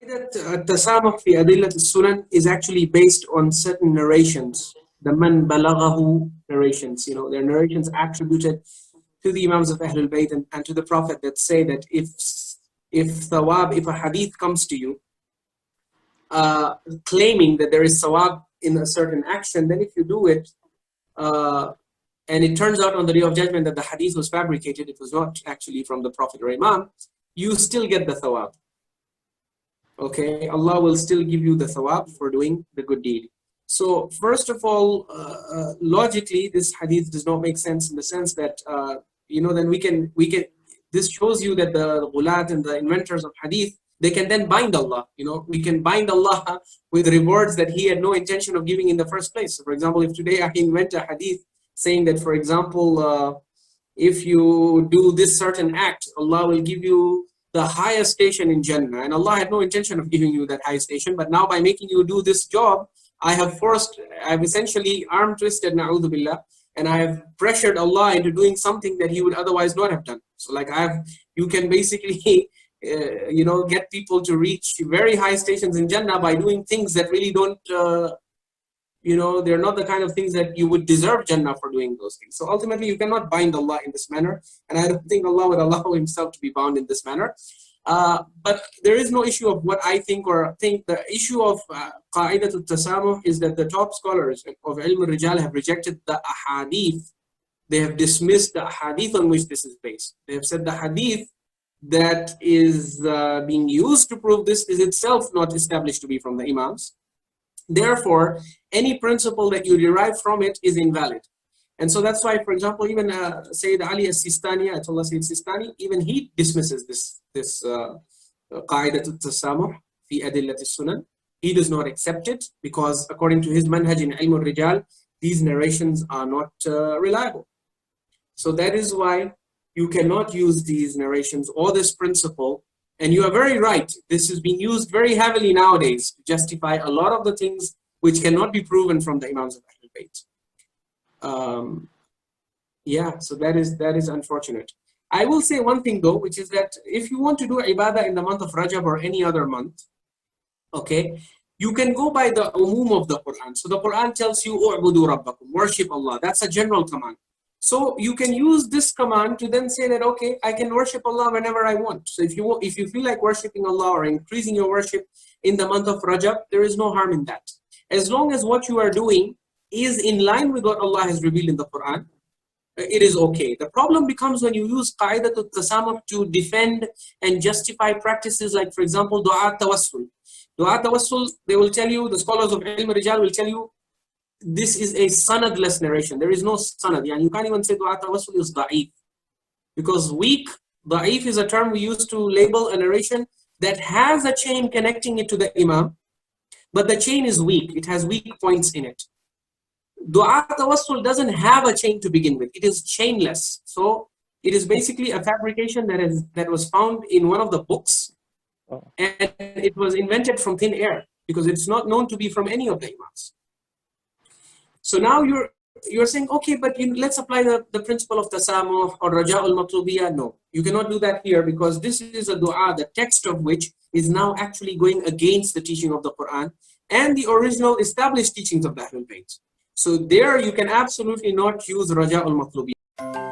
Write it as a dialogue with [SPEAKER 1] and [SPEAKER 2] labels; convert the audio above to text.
[SPEAKER 1] التسامح في أدلة السنن is actually based on certain narrations, the man balaghahu narrations. There are narrations attributed to the Imams of Ahlul Bayt and to the Prophet that say that if a hadith comes to you claiming that there is sawab in a certain action, then if you do it and it turns out on the day of judgment that the hadith was fabricated, it was not actually from the Prophet or Imam, you still get the thawab. Okay, Allah will still give you the thawab for doing the good deed. So first of all, logically, this hadith does not make sense in the sense that then we can. This shows you that the ghulat and the inventors of hadith, they can then bind Allah. We can bind Allah with rewards that He had no intention of giving in the first place. So for example, if today I invent a hadith saying that, for example, if you do this certain act, Allah will give you the highest station in Jannah, and Allah had no intention of giving you that high station, but now by making you do this job, I've essentially arm twisted, na'udhu billah, and I have pressured Allah into doing something that He would otherwise not have done. So you can basically, get people to reach very high stations in Jannah by doing things that really don't, they're not the kind of things that you would deserve Jannah for doing those things. So ultimately, you cannot bind Allah in this manner, and I don't think Allah would allow Himself to be bound in this manner. But there is no issue of what I think or think. The issue of qa'idatul tasamuh is that the top scholars of ilm al-rijal have rejected the ahadith. They have dismissed the hadith on which this is based. They have said the hadith that is being used to prove this is itself not established to be from the Imams. Therefore, any principle that you derive from it is invalid. And so that's why, for example, even Sayyid Ali as-Sistani, Ayatollah Sayyid Sistani, even he dismisses this qa'idatul tasamuh fi adillat as-sunan. He does not accept it because according to his manhaj in ilm al-rijal, these narrations are not reliable. So that is why you cannot use these narrations or this principle. And you are very right. This is being used very heavily nowadays to justify a lot of the things which cannot be proven from the Imams of Ahlul Bayt. So that is unfortunate. I will say one thing though, which is that if you want to do ibadah in the month of Rajab or any other month, okay, you can go by the umum of the Quran. So the Quran tells you, "U'budu rabbakum," worship Allah. That's a general command. So you can use this command to then say that, okay, I can worship Allah whenever I want. So if you feel like worshiping Allah or increasing your worship in the month of Rajab, there is no harm in that. As long as what you are doing is in line with what Allah has revealed in the Quran, it is okay. The problem becomes when you use qa'idatul tasamuh to defend and justify practices like, for example, dua tawassul. Dua tawassul, they will tell you, the scholars of ilm rijal will tell you, this is a sanadless narration. There is no sanad. You can't even say dua tawassul is da'if. Because weak, da'if is a term we use to label a narration that has a chain connecting it to the imam, but the chain is weak. It has weak points in it. Dua tawassul doesn't have a chain to begin with. It is chainless. So it is basically a fabrication that was found in one of the books, and it was invented from thin air because it's not known to be from any of the imams. So now you're saying, okay, but let's apply the principle of tasamuh or raja'ul matlubiyah. No, you cannot do that here because this is a dua, the text of which is now actually going against the teaching of the Quran and the original established teachings of the Ahlul Bayt. So there you can absolutely not use raja'ul matlubiyah.